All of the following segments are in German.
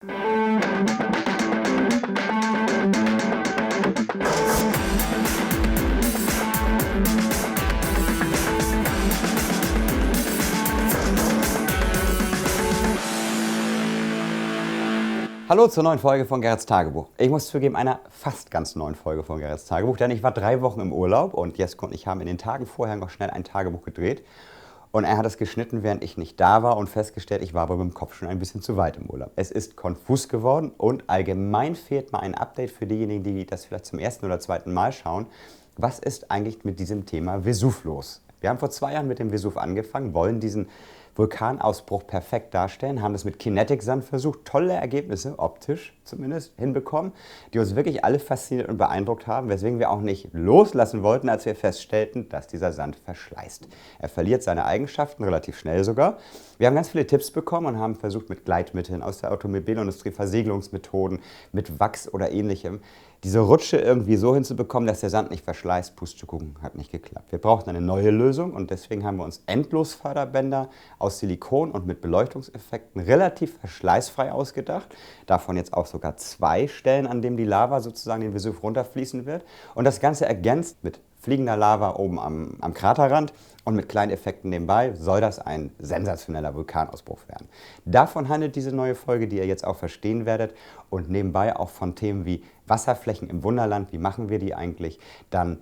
Hallo zur neuen Folge von Gerrits Tagebuch. Ich muss zugeben, einer fast ganz neuen Folge von Gerrits Tagebuch, denn ich war 3 Wochen im Urlaub und Jesko und ich haben in den Tagen vorher noch schnell ein Tagebuch gedreht. Und er hat es geschnitten, während ich nicht da war und festgestellt, ich war aber mit dem Kopf schon ein bisschen zu weit im Urlaub. Es ist konfus geworden und allgemein fehlt mal ein Update für diejenigen, die das vielleicht zum ersten oder zweiten Mal schauen. Was ist eigentlich mit diesem Thema Vesuv los? Wir haben vor 2 Jahren mit dem Vesuv angefangen, wollen diesen Vulkanausbruch perfekt darstellen, haben das mit Kinetic-Sand versucht, tolle Ergebnisse, optisch zumindest, hinbekommen, die uns wirklich alle fasziniert und beeindruckt haben, weswegen wir auch nicht loslassen wollten, als wir feststellten, dass dieser Sand verschleißt. Er verliert seine Eigenschaften, relativ schnell sogar. Wir haben ganz viele Tipps bekommen und haben versucht, mit Gleitmitteln aus der Automobilindustrie, Versiegelungsmethoden, mit Wachs oder ähnlichem, diese Rutsche irgendwie so hinzubekommen, dass der Sand nicht verschleißt. Pustekuchen, hat nicht geklappt. Wir brauchten eine neue Lösung und deswegen haben wir uns Endlosförderbänder aus Silikon und mit Beleuchtungseffekten relativ verschleißfrei ausgedacht. Davon jetzt auch sogar 2 Stellen, an denen die Lava sozusagen den Vesuv runterfließen wird. Und das Ganze ergänzt mit fliegender Lava oben am Kraterrand und mit kleinen Effekten nebenbei soll das ein sensationeller Vulkanausbruch werden. Davon handelt diese neue Folge, die ihr jetzt auch verstehen werdet, und nebenbei auch von Themen wie Wasserflächen im Wunderland, wie machen wir die eigentlich, dann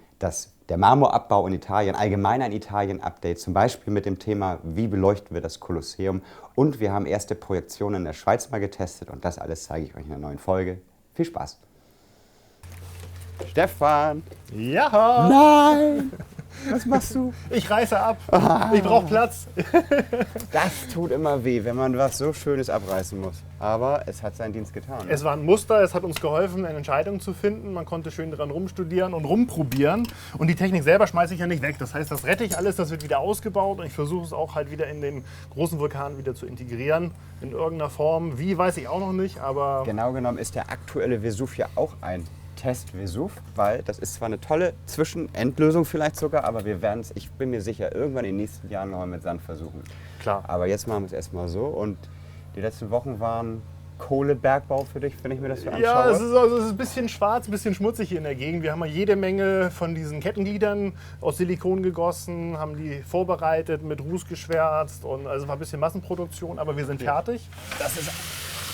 der Marmorabbau in Italien, allgemein ein Italien-Update, zum Beispiel mit dem Thema, wie beleuchten wir das Kolosseum, und wir haben erste Projektionen in der Schweiz mal getestet und das alles zeige ich euch in der neuen Folge. Viel Spaß! Stefan! Ja! Nein! Was machst du? Ich reiße ab. Ich brauche Platz. Das tut immer weh, wenn man was so Schönes abreißen muss. Aber es hat seinen Dienst getan. Es war ein Muster, es hat uns geholfen, eine Entscheidung zu finden. Man konnte schön dran rumstudieren und rumprobieren. Und die Technik selber schmeiße ich ja nicht weg. Das heißt, das rette ich alles, das wird wieder ausgebaut. Und ich versuche es auch halt wieder in den großen Vulkan wieder zu integrieren. In irgendeiner Form. Wie, weiß ich auch noch nicht, aber... Genau genommen ist der aktuelle Vesuv ja auch ein Test-Vesuv, weil das ist zwar eine tolle Zwischenendlösung vielleicht sogar, aber wir werden es, ich bin mir sicher, irgendwann in den nächsten Jahren noch mal mit Sand versuchen. Klar. Aber jetzt machen wir es erstmal so und die letzten Wochen waren Kohlebergbau für dich, wenn ich mir das so anschaue. Ja, es ist ein bisschen schwarz, ein bisschen schmutzig hier in der Gegend. Wir haben ja jede Menge von diesen Kettengliedern aus Silikon gegossen, haben die vorbereitet, mit Ruß geschwärzt und also war ein bisschen Massenproduktion, aber wir sind fertig. Das ist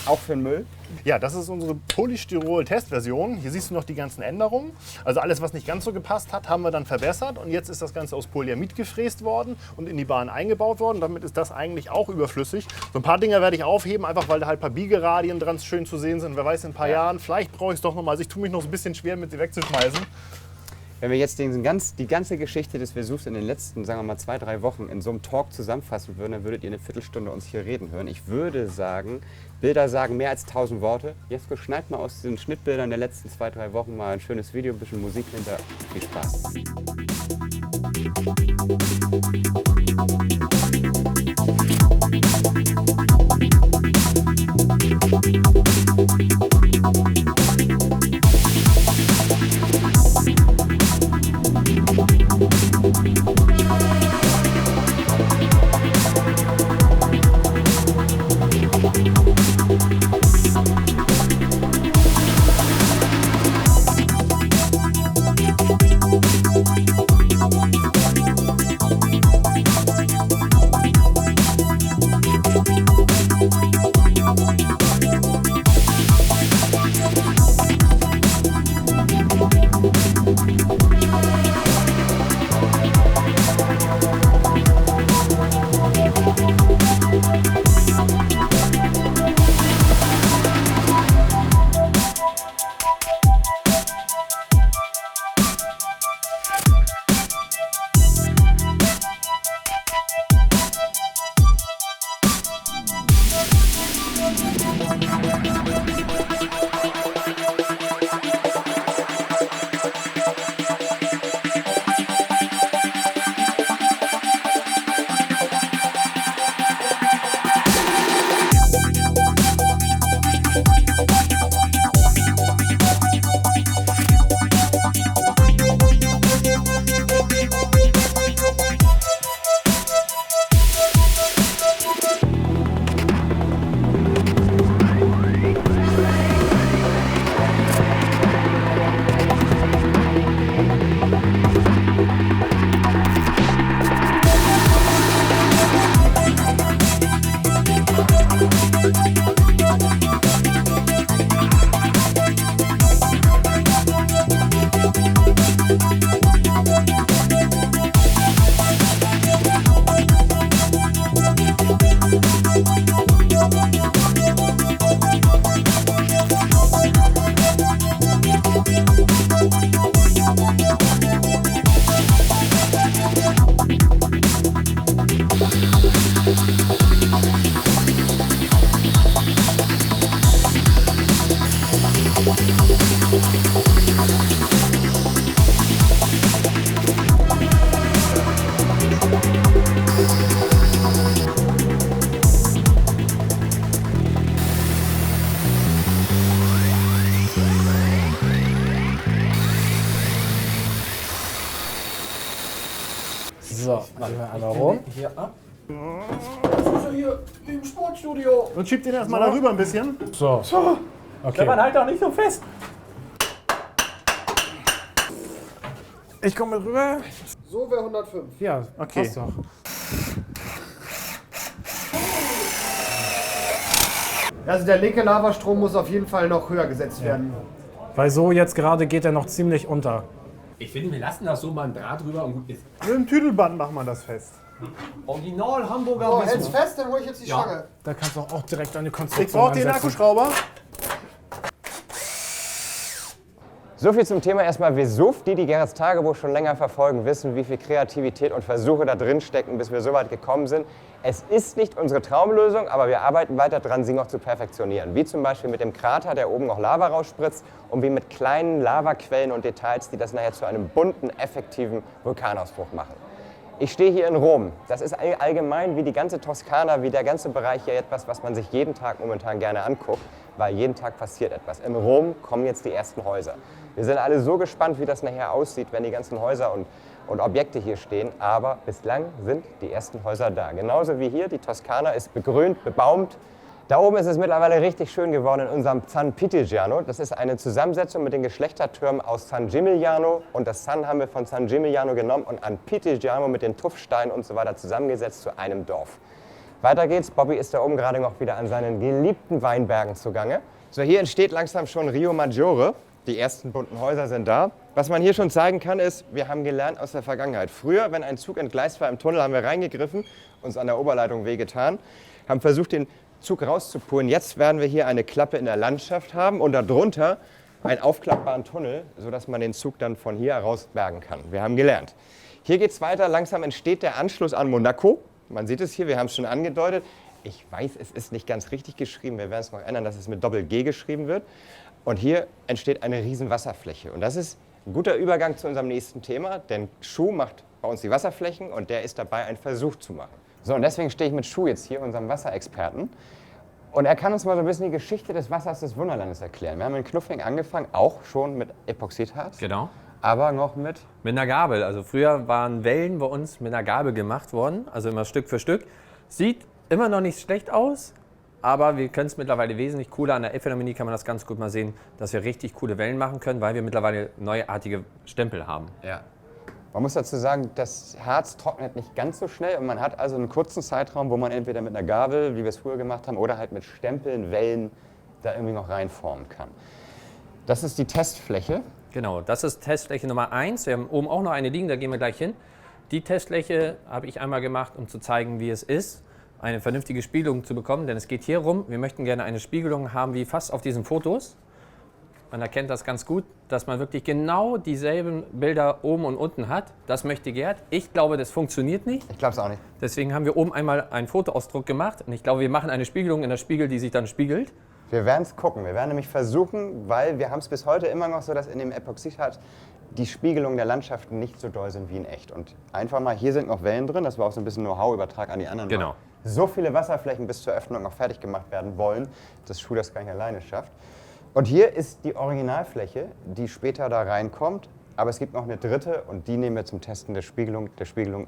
auch für den Müll? Ja, das ist unsere Polystyrol-Testversion. Hier siehst du noch die ganzen Änderungen. Also alles, was nicht ganz so gepasst hat, haben wir dann verbessert. Und jetzt ist das Ganze aus Polyamid gefräst worden und in die Bahn eingebaut worden. Damit ist das eigentlich auch überflüssig. So ein paar Dinger werde ich aufheben, einfach weil da halt ein paar Biegeradien dran schön zu sehen sind. Wer weiß, in ein paar Jahren, vielleicht brauche ich es doch noch mal. Also ich tue mich noch so ein bisschen schwer, mit sie wegzuschmeißen. Wenn wir jetzt die ganze Geschichte des Vesuvs in den letzten, sagen wir mal, 2, 3 Wochen in so einem Talk zusammenfassen würden, dann würdet ihr eine Viertelstunde uns hier reden hören. Ich würde sagen, Bilder sagen mehr als 1000 Worte. Jesko, schneid mal aus den Schnittbildern der letzten 2, 3 Wochen mal ein schönes Video, ein bisschen Musik hinter. Viel Spaß! So, machen wir einmal rum. Hier ab. Das ist ja hier im Sportstudio. Und schiebt den erstmal darüber ein bisschen. So. Okay. Man halt doch nicht so fest. Ich komme mit rüber. So wäre 105. Ja, Okay. passt doch. Also der linke Lavastrom muss auf jeden Fall noch höher gesetzt werden. Weil so jetzt gerade geht er noch ziemlich unter. Ich finde, wir lassen das so mal ein Draht drüber und gut ist. Mit dem Tüdelband macht man das fest. Original Hamburger So, Wissen. hält's fest, dann hole ich jetzt die Ja. Stange. Da kannst du auch direkt eine Ich Konstruktion brauche den ansetzen. Akkuschrauber. So viel zum Thema erstmal Vesuv. Die Gerrits Tagebuch schon länger verfolgen, wissen, wie viel Kreativität und Versuche da drin stecken, bis wir so weit gekommen sind. Es ist nicht unsere Traumlösung, aber wir arbeiten weiter dran, sie noch zu perfektionieren. Wie zum Beispiel mit dem Krater, der oben noch Lava rausspritzt, und wie mit kleinen Lavaquellen und Details, die das nachher zu einem bunten, effektiven Vulkanausbruch machen. Ich stehe hier in Rom. Das ist allgemein wie die ganze Toskana, wie der ganze Bereich hier etwas, was man sich jeden Tag momentan gerne anguckt, weil jeden Tag passiert etwas. In Rom kommen jetzt die ersten Häuser. Wir sind alle so gespannt, wie das nachher aussieht, wenn die ganzen Häuser und Objekte hier stehen. Aber bislang sind die ersten Häuser da. Genauso wie hier, die Toskana ist begrünt, bebaumt. Da oben ist es mittlerweile richtig schön geworden in unserem San Pitigiano. Das ist eine Zusammensetzung mit den Geschlechtertürmen aus San Gimignano. Und das San haben wir von San Gimignano genommen und an Pitigiano mit den Tuffsteinen und so weiter zusammengesetzt zu einem Dorf. Weiter geht's. Bobby ist da oben gerade noch wieder an seinen geliebten Weinbergen zugange. So, hier entsteht langsam schon Rio Maggiore. Die ersten bunten Häuser sind da. Was man hier schon zeigen kann, ist, wir haben gelernt aus der Vergangenheit. Früher, wenn ein Zug entgleist war im Tunnel, haben wir reingegriffen, uns an der Oberleitung wehgetan, haben versucht, den Zug rauszupulen. Jetzt werden wir hier eine Klappe in der Landschaft haben und darunter einen aufklappbaren Tunnel, sodass man den Zug dann von hier rausbergen kann. Wir haben gelernt. Hier geht es weiter. Langsam entsteht der Anschluss an Monaco. Man sieht es hier, wir haben es schon angedeutet. Ich weiß, es ist nicht ganz richtig geschrieben. Wir werden es noch ändern, dass es mit Doppel-G geschrieben wird. Und hier entsteht eine riesen Wasserfläche. Und das ist ein guter Übergang zu unserem nächsten Thema, denn Schuh macht bei uns die Wasserflächen und der ist dabei, einen Versuch zu machen. So, und deswegen stehe ich mit Schuh jetzt hier, unserem Wasserexperten. Und er kann uns mal so ein bisschen die Geschichte des Wassers des Wunderlandes erklären. Wir haben in Knuffing angefangen, auch schon mit Epoxidharz, Genau. aber noch mit... Mit einer Gabel. Also früher waren Wellen bei uns mit einer Gabel gemacht worden, also immer Stück für Stück. Sieht immer noch nicht schlecht aus, aber wir können es mittlerweile wesentlich cooler. An der Elbphilharmonie kann man das ganz gut mal sehen, dass wir richtig coole Wellen machen können, weil wir mittlerweile neuartige Stempel haben. Ja. Man muss dazu sagen, das Harz trocknet nicht ganz so schnell und man hat also einen kurzen Zeitraum, wo man entweder mit einer Gabel, wie wir es früher gemacht haben, oder halt mit Stempeln, Wellen da irgendwie noch reinformen kann. Das ist die Testfläche. Genau, das ist Testfläche Nummer 1. Wir haben oben auch noch eine liegen, da gehen wir gleich hin. Die Testfläche habe ich einmal gemacht, um zu zeigen, wie es ist, eine vernünftige Spiegelung zu bekommen. Denn es geht hier rum, wir möchten gerne eine Spiegelung haben wie fast auf diesen Fotos. Man erkennt das ganz gut, dass man wirklich genau dieselben Bilder oben und unten hat. Das möchte Gerd. Ich glaube, das funktioniert nicht. Ich glaube es auch nicht. Deswegen haben wir oben einmal einen Fotoausdruck gemacht. Und ich glaube, wir machen eine Spiegelung in der Spiegel, die sich dann spiegelt. Wir werden es gucken. Wir werden nämlich versuchen, weil wir haben es bis heute immer noch so, dass in dem Epoxidharz die Spiegelungen der Landschaften nicht so doll sind wie in echt. Und einfach mal, hier sind noch Wellen drin, das war auch so ein bisschen Know-how-Übertrag an die anderen. Genau. So viele Wasserflächen bis zur Öffnung noch fertig gemacht werden wollen, dass Schuh das gar nicht alleine schafft. Und hier ist die Originalfläche, die später da reinkommt. Aber es gibt noch eine dritte und die nehmen wir zum Testen der Spiegelung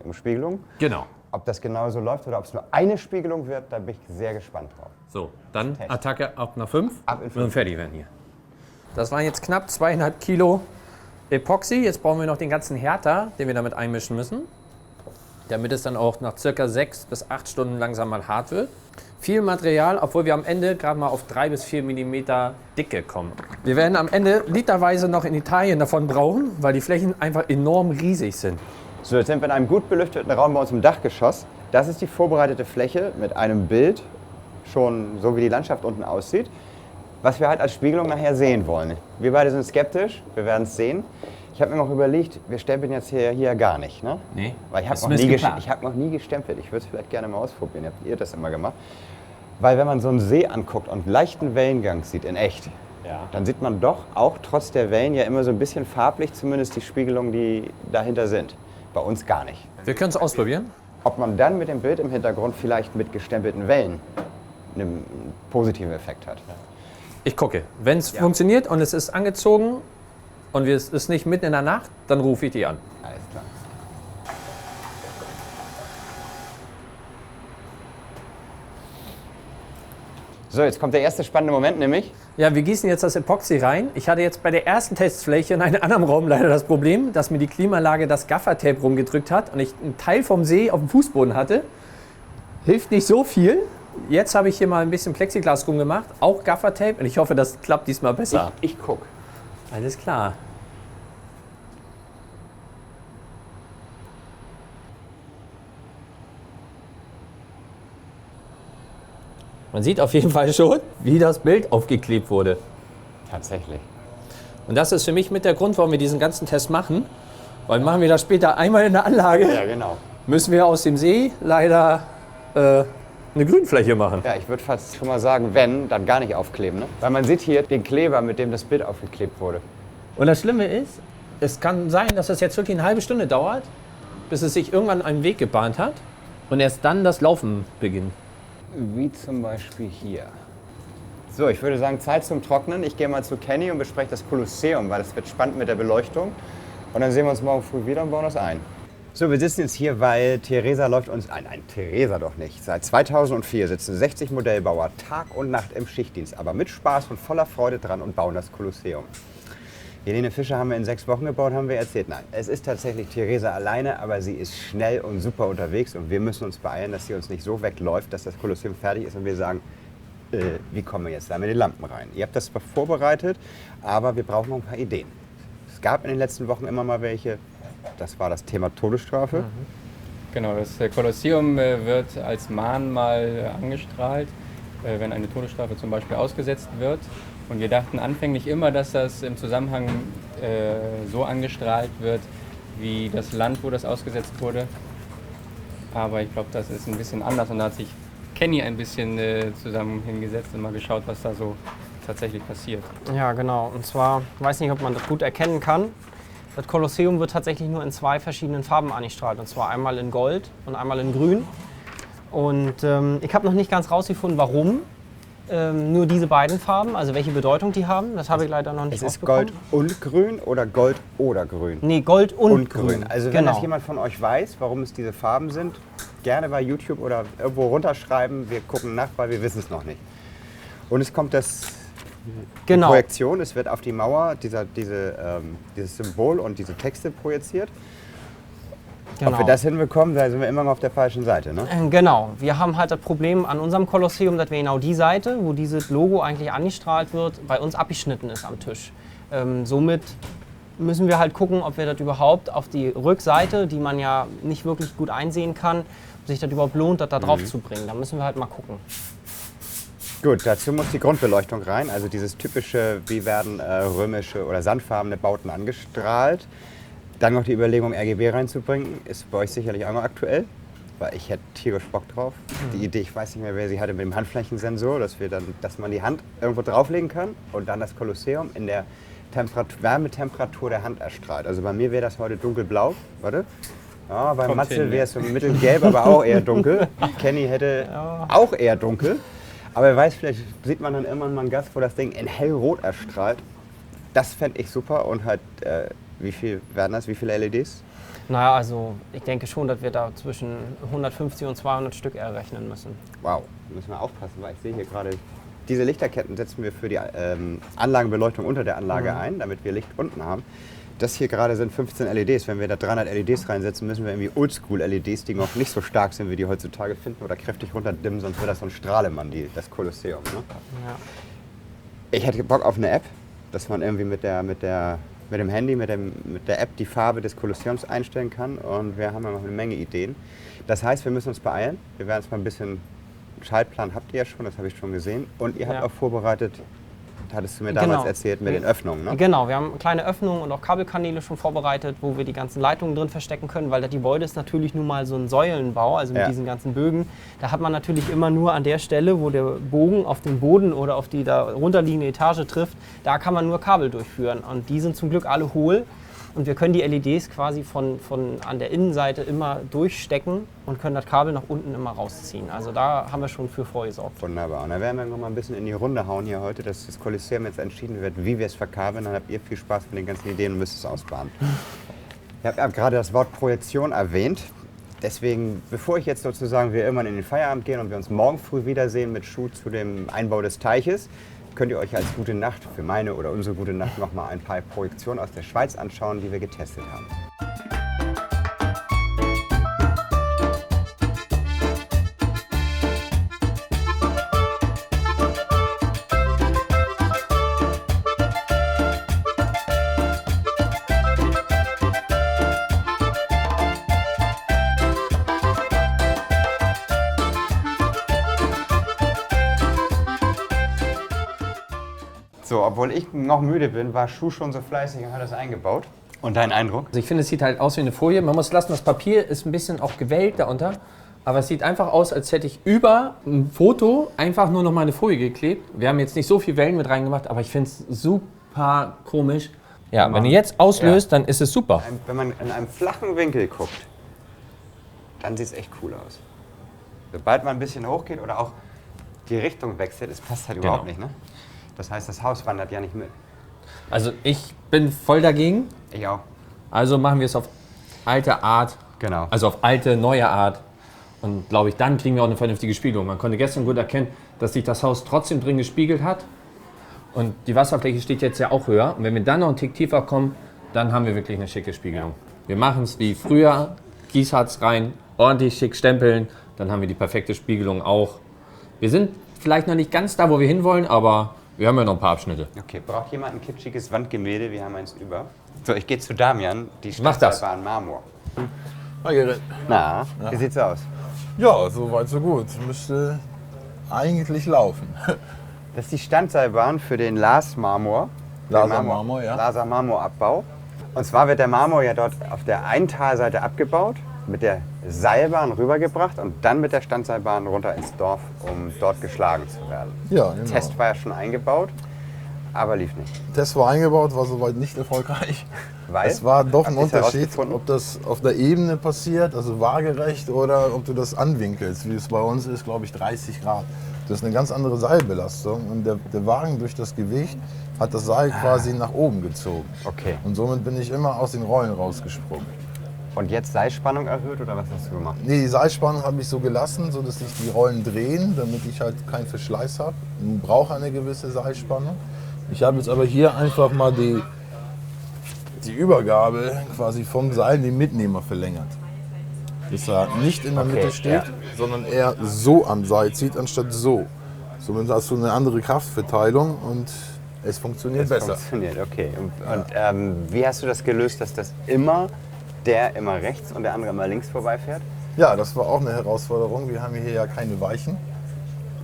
im Spiegelung. Genau. Ob das genauso läuft oder ob es nur eine Spiegelung wird, da bin ich sehr gespannt drauf. So, dann Test. Attacke ab nach 5 Ab in 5. und fertig werden hier. Das waren jetzt knapp 2,5 Kilo Epoxy. Jetzt brauchen wir noch den ganzen Härter, den wir damit einmischen müssen, damit es dann auch nach circa 6 bis 8 Stunden langsam mal hart wird. Viel Material, obwohl wir am Ende gerade mal auf 3 bis 4 mm Dicke kommen. Wir werden am Ende literweise noch in Italien davon brauchen, weil die Flächen einfach enorm riesig sind. So, jetzt sind wir in einem gut belüfteten Raum bei uns im Dachgeschoss. Das ist die vorbereitete Fläche mit einem Bild, schon so wie die Landschaft unten aussieht, was wir halt als Spiegelung nachher sehen wollen. Wir beide sind skeptisch, wir werden es sehen. Ich habe mir noch überlegt, wir stempeln jetzt hier gar nicht, ne? Nee, Weil ich habe noch nie gestempelt. Ich würde es vielleicht gerne mal ausprobieren. Habt ihr das immer gemacht? Weil wenn man so einen See anguckt und leichten Wellengang sieht in echt, Ja. dann sieht man doch auch trotz der Wellen ja immer so ein bisschen farblich zumindest die Spiegelungen, die dahinter sind. Bei uns gar nicht. Wir können es ausprobieren. Ob man dann mit dem Bild im Hintergrund vielleicht mit gestempelten Wellen einen positiven Effekt hat. Ich gucke. Wenn es funktioniert und es ist angezogen und es ist nicht mitten in der Nacht, dann rufe ich die an. Alles klar. So, jetzt kommt der erste spannende Moment, nämlich Ja, wir gießen jetzt das Epoxy rein. Ich hatte jetzt bei der ersten Testfläche in einem anderen Raum leider das Problem, dass mir die Klimaanlage das Gaffertape rumgedrückt hat und ich einen Teil vom See auf dem Fußboden hatte. Hilft nicht so viel. Jetzt habe ich hier mal ein bisschen Plexiglas rumgemacht, auch Gaffertape, und ich hoffe, das klappt diesmal besser. ich guck. Alles klar. Man sieht auf jeden Fall schon, wie das Bild aufgeklebt wurde. Tatsächlich. Und das ist für mich mit der Grund, warum wir diesen ganzen Test machen. Weil machen wir das später einmal in der Anlage, Ja, genau. müssen wir aus dem See leider eine Grünfläche machen. Ja, ich würde fast schon mal sagen, wenn, dann gar nicht aufkleben. Ne? Weil man sieht hier den Kleber, mit dem das Bild aufgeklebt wurde. Und das Schlimme ist, es kann sein, dass es jetzt wirklich eine halbe Stunde dauert, bis es sich irgendwann einen Weg gebahnt hat und erst dann das Laufen beginnt. Wie zum Beispiel hier. So, ich würde sagen, Zeit zum Trocknen. Ich gehe mal zu Kenny und bespreche das Kolosseum, weil das wird spannend mit der Beleuchtung. Und dann sehen wir uns morgen früh wieder und bauen das ein. So, wir sitzen jetzt hier, weil Theresa läuft uns ein. Nein, Theresa doch nicht. Seit 2004 sitzen 60 Modellbauer Tag und Nacht im Schichtdienst, aber mit Spaß und voller Freude dran und bauen das Kolosseum. Helene Fischer haben wir in 6 Wochen gebaut, haben wir erzählt. Nein, es ist tatsächlich Theresa alleine, aber sie ist schnell und super unterwegs und wir müssen uns beeilen, dass sie uns nicht so wegläuft, dass das Kolosseum fertig ist und wir sagen, wie kommen wir jetzt da mit den Lampen rein? Ihr habt das zwar vorbereitet, aber wir brauchen noch ein paar Ideen. Es gab in den letzten Wochen immer mal welche, das war das Thema Todesstrafe. Genau, das Kolosseum wird als Mahnmal angestrahlt, wenn eine Todesstrafe zum Beispiel ausgesetzt wird. Und wir dachten anfänglich immer, dass das im Zusammenhang so angestrahlt wird, wie das Land, wo das ausgesetzt wurde. Aber ich glaube, das ist ein bisschen anders und da hat sich Kenny ein bisschen zusammen hingesetzt und mal geschaut, was da so tatsächlich passiert. Ja, genau. Und zwar, ich weiß nicht, ob man das gut erkennen kann. Das Kolosseum wird tatsächlich nur in 2 verschiedenen Farben angestrahlt. Und zwar einmal in Gold und einmal in Grün. Und ich habe noch nicht ganz rausgefunden, warum nur diese beiden Farben, also welche Bedeutung die haben. Das habe ich leider noch nicht Es ist rausbekommen. Gold und Grün oder Gold oder Grün? Nee, Gold und Grün. Also wenn genau. das jemand von euch weiß, warum es diese Farben sind, gerne bei YouTube oder irgendwo runterschreiben. Wir gucken nach, weil wir wissen es noch nicht. Und es kommt die Genau. Projektion, es wird auf die Mauer dieses Symbol und diese Texte projiziert. Genau. Ob wir das hinbekommen, da sind wir immer noch auf der falschen Seite. Ne? Genau. Wir haben halt das Problem an unserem Kolosseum, dass wir genau die Seite, wo dieses Logo eigentlich angestrahlt wird, bei uns abgeschnitten ist am Tisch. Somit müssen wir halt gucken, ob wir das überhaupt auf die Rückseite, die man ja nicht wirklich gut einsehen kann, ob sich das überhaupt lohnt, das da drauf zu bringen. Da müssen wir halt mal gucken. Gut, dazu muss die Grundbeleuchtung rein. Also dieses typische, wie werden römische oder sandfarbene Bauten angestrahlt. Dann noch die Überlegung, RGB reinzubringen, ist bei euch sicherlich auch noch aktuell, weil ich hätte tierisch Bock drauf. Die Idee, ich weiß nicht mehr, wer sie hatte, mit dem Handflächensensor, dass man die Hand irgendwo drauflegen kann und dann das Kolosseum in der Wärmetemperatur der Hand erstrahlt. Also bei mir wäre das heute dunkelblau. Warte. Ja, bei Kommt Matze hin, wäre es so mittelgelb, aber auch eher dunkel. Kenny hätte auch eher dunkel. Aber wer weiß, vielleicht sieht man dann irgendwann mal einen Gast, wo das Ding in hellrot erstrahlt. Das fände ich super und halt, wie viel werden das? Wie viele LEDs? Naja, also ich denke schon, dass wir da zwischen 150 und 200 Stück errechnen müssen. Wow, da müssen wir aufpassen, weil ich sehe hier gerade, diese Lichterketten setzen wir für die Anlagenbeleuchtung unter der Anlage ein, damit wir Licht unten haben. Das hier gerade sind 15 LEDs. Wenn wir da 300 LEDs reinsetzen, müssen wir irgendwie Oldschool-LEDs, die noch nicht so stark sind, wie die heutzutage finden, oder kräftig runterdimmen, sonst wird das so ein Strahlemann, das Kolosseum. Ne? Ja. Ich hätte Bock auf eine App, dass man irgendwie mit dem Handy, mit der App die Farbe des Kolosseums einstellen kann. Und wir haben ja noch eine Menge Ideen. Das heißt, wir müssen uns beeilen. Wir werden jetzt mal ein bisschen, Schaltplan habt ihr ja schon, das habe ich schon gesehen. Und ihr habt Ja. auch vorbereitet hattest du mir damals Genau. erzählt, mit den Öffnungen, ne? Genau, wir haben kleine Öffnungen und auch Kabelkanäle schon vorbereitet, wo wir die ganzen Leitungen drin verstecken können, weil das Gebäude ist natürlich nun mal so ein Säulenbau, also mit Ja. diesen ganzen Bögen. Da hat man natürlich immer nur an der Stelle, wo der Bogen auf den Boden oder auf die da runterliegende Etage trifft, da kann man nur Kabel durchführen. Und die sind zum Glück alle hohl. Und wir können die LEDs quasi von an der Innenseite immer durchstecken und können das Kabel nach unten immer rausziehen. Also da haben wir schon für vorgesorgt. Wunderbar. Und dann werden wir noch mal ein bisschen in die Runde hauen hier heute, dass das Kolosseum jetzt entschieden wird, wie wir es verkabeln. Dann habt ihr viel Spaß mit den ganzen Ideen und müsst es ausbaden. Ich habe gerade das Wort Projektion erwähnt. Deswegen, bevor ich jetzt sozusagen wir irgendwann in den Feierabend gehen und wir uns morgen früh wiedersehen mit Schuh zu dem Einbau des Teiches, könnt ihr euch als gute Nacht für meine oder unsere gute Nacht noch mal ein paar Projektionen aus der Schweiz anschauen, die wir getestet haben. So, obwohl ich noch müde bin, war Schuh schon so fleißig und hat das eingebaut. Und dein Eindruck? Also ich finde, es sieht halt aus wie eine Folie. Man muss lassen, das Papier ist ein bisschen auch gewellt darunter. Aber es sieht einfach aus, als hätte ich über ein Foto einfach nur noch mal eine Folie geklebt. Wir haben jetzt nicht so viel Wellen mit reingemacht, aber ich finde es super komisch. Ja, wenn ihr jetzt auslöst, dann ist es super. Wenn man in einem flachen Winkel guckt, dann sieht es echt cool aus. Sobald man ein bisschen hochgeht oder auch die Richtung wechselt, es passt halt überhaupt nicht, ne? Das heißt, das Haus wandert ja nicht mit. Also ich bin voll dagegen. Ich auch. Also machen wir es auf alte Art. Genau. Also auf alte, neue Art. Und glaube ich, dann kriegen wir auch eine vernünftige Spiegelung. Man konnte gestern gut erkennen, dass sich das Haus trotzdem drin gespiegelt hat. Und die Wasserfläche steht jetzt ja auch höher. Und wenn wir dann noch einen Tick tiefer kommen, dann haben wir wirklich eine schicke Spiegelung. Wir machen es wie früher, Gießharz rein, ordentlich schick stempeln, dann haben wir die perfekte Spiegelung auch. Wir sind vielleicht noch nicht ganz da, wo wir hinwollen, aber wir haben ja noch ein paar Abschnitte. Okay, braucht jemand ein kitschiges Wandgemälde? Wir haben eins über. So, ich gehe zu Damian, die Mach das. Stadtseilbahn Marmor. Hi Gerrit. Na, wie sieht's aus? Ja, so weit so gut. Müsste eigentlich laufen. Das ist die Standseilbahn für den Lars Marmor. Laser Marmor, ja. Laser Marmorabbau. Und zwar wird der Marmor ja dort auf der einen Talseite abgebaut, mit der Seilbahn rübergebracht und dann mit der Standseilbahn runter ins Dorf, um dort geschlagen zu werden. Ja, genau. Test war ja schon eingebaut, aber lief nicht. Test war eingebaut, war soweit nicht erfolgreich. Weil? Es war doch ein Habt ihr's Unterschied, herausgefunden? ob das auf der Ebene passiert, also waagerecht, oder ob du das anwinkelst, wie es bei uns ist, glaube ich, 30 Grad. Das ist eine ganz andere Seilbelastung und der Wagen durch das Gewicht hat das Seil quasi nach oben gezogen. Okay. Und somit bin ich immer aus den Rollen rausgesprungen. Und jetzt Seilspannung erhöht oder was hast du gemacht? Nee, die Seilspannung habe ich so gelassen, so dass sich die Rollen drehen, damit ich halt keinen Verschleiß habe. Man braucht eine gewisse Seilspannung. Ich habe jetzt aber hier einfach mal die Übergabe quasi vom Seil den Mitnehmer verlängert. Dass er nicht in der Mitte steht, ja. sondern eher so am Seil zieht, anstatt so. Somit hast du eine andere Kraftverteilung und es funktioniert besser. Funktioniert, okay. Und wie hast du das gelöst, dass das immer der immer rechts und der andere immer links vorbeifährt? Ja, das war auch eine Herausforderung. Wir haben hier ja keine Weichen.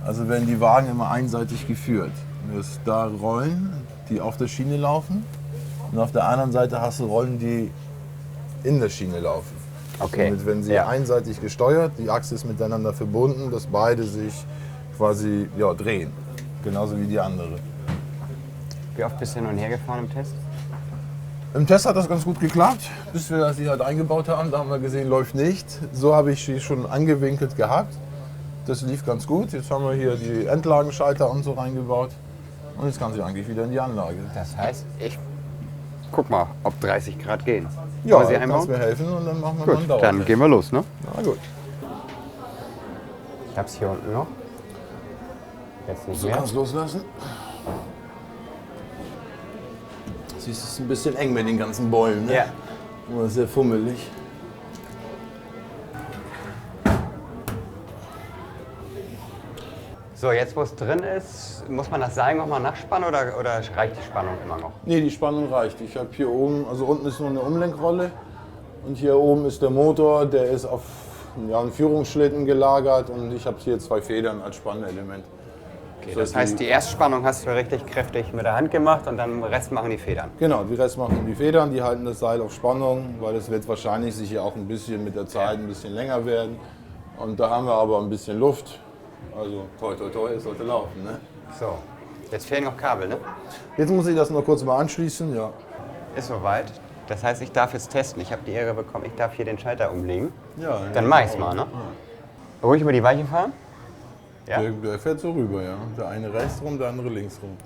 Also werden die Wagen immer einseitig geführt. Du hast da Rollen, die auf der Schiene laufen. Und auf der anderen Seite hast du Rollen, die in der Schiene laufen. Okay. Somit werden sie Ja. einseitig gesteuert, die Achse ist miteinander verbunden, dass beide sich quasi drehen. Genauso wie die andere. Wie oft bist du hin und her gefahren im Test? Im Test hat das ganz gut geklappt, bis wir sie halt eingebaut haben. Da haben wir gesehen, läuft nicht. So habe ich sie schon angewinkelt gehabt. Das lief ganz gut. Jetzt haben wir hier die Endlagenschalter und so reingebaut. Und jetzt kann sie eigentlich wieder in die Anlage. Das heißt, ich guck mal, ob 30 Grad gehen. Ja, Wollen Sie du kannst einbauen? mir helfen und dann machen wir Gut, mal einen Dauer. dann gehen wir los, ne? Na gut. Ich hab's hier unten noch. Jetzt nicht Du mehr. kannst loslassen. Siehst du, es ist ein bisschen eng mit den ganzen Bäumen, ne? Ja. Oder sehr fummelig. So, jetzt wo es drin ist, muss man das Seil noch mal nachspannen oder reicht die Spannung immer noch? Nee, die Spannung reicht. Ich habe hier oben, also unten ist nur eine Umlenkrolle und hier oben ist der Motor, der ist auf einen Führungsschlitten gelagert und ich habe hier 2 Federn als Spannelement. Okay, das heißt, die Erstspannung hast du richtig kräftig mit der Hand gemacht und dann den Rest machen die Federn. Genau, die Rest machen die Federn, die halten das Seil auf Spannung, weil es wird wahrscheinlich sich hier auch ein bisschen mit der Zeit ein bisschen länger werden. Und da haben wir aber ein bisschen Luft. Also toi toi toi, es sollte laufen. Ne? So, jetzt fehlen noch Kabel, ne? Jetzt muss ich das noch kurz mal anschließen. Ja. Ist soweit. Das heißt, ich darf jetzt testen. Ich habe die Ehre bekommen, ich darf hier den Schalter umlegen. Ja, Dann mach ich's mal, ne? Ruhig über die Weiche fahren? Ja? Der fährt so rüber, ja. Der eine rechts rum, der andere links rum.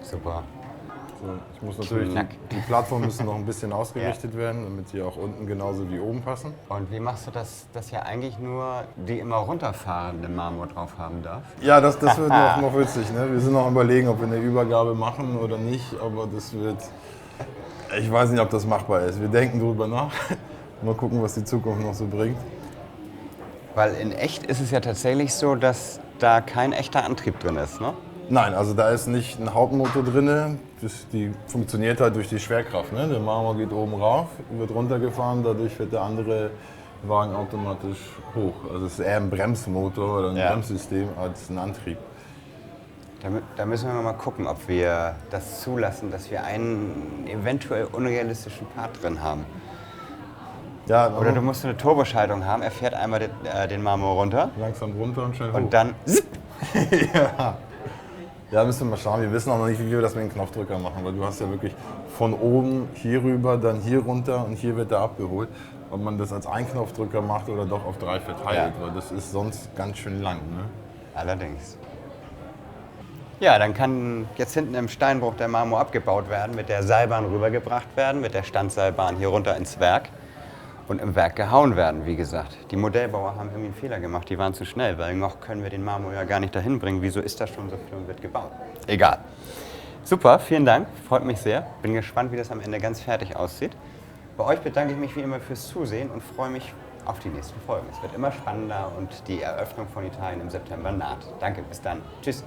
Super. So, ich muss natürlich, die Plattformen müssen noch ein bisschen ausgerichtet werden, damit sie auch unten genauso wie oben passen. Und wie machst du das, dass ja eigentlich nur die immer runterfahrende Marmor drauf haben darf? Ja, das wird noch witzig. Ne? Wir sind noch überlegen, ob wir eine Übergabe machen oder nicht, aber das wird... Ich weiß nicht, ob das machbar ist. Wir denken drüber nach. Mal gucken, was die Zukunft noch so bringt. Weil in echt ist es ja tatsächlich so, dass da kein echter Antrieb drin ist, ne? Nein, also da ist nicht ein Hauptmotor drin. Die funktioniert halt durch die Schwerkraft. Ne? Der Marmor geht oben rauf, wird runtergefahren, dadurch wird der andere Wagen automatisch hoch. Also es ist eher ein Bremsmotor oder ein Bremssystem als ein Antrieb. Da müssen wir mal gucken, ob wir das zulassen, dass wir einen eventuell unrealistischen Part drin haben. Ja, Oder du musst eine Turboschaltung haben, er fährt einmal den Marmor runter langsam runter und schnell hoch. und dann Ja, müssen wir mal schauen. Wir wissen auch noch nicht, wie wir das mit dem Knopfdrücker machen, weil du hast ja wirklich von oben hier rüber, dann hier runter und hier wird er abgeholt. Ob man das als Einknopfdrücker macht oder doch auf 3 verteilt, weil das ist sonst ganz schön lang. Ne? Allerdings. Ja, dann kann jetzt hinten im Steinbruch der Marmor abgebaut werden, mit der Seilbahn rübergebracht werden, mit der Standseilbahn hier runter ins Werk und im Werk gehauen werden, wie gesagt. Die Modellbauer haben irgendwie einen Fehler gemacht, die waren zu schnell, weil noch können wir den Marmor ja gar nicht dahin bringen. Wieso ist das schon so viel und wird gebaut? Egal. Super, vielen Dank, freut mich sehr. Bin gespannt, wie das am Ende ganz fertig aussieht. Bei euch bedanke ich mich wie immer fürs Zusehen und freue mich auf die nächsten Folgen. Es wird immer spannender und die Eröffnung von Italien im September naht. Danke, bis dann. Tschüss.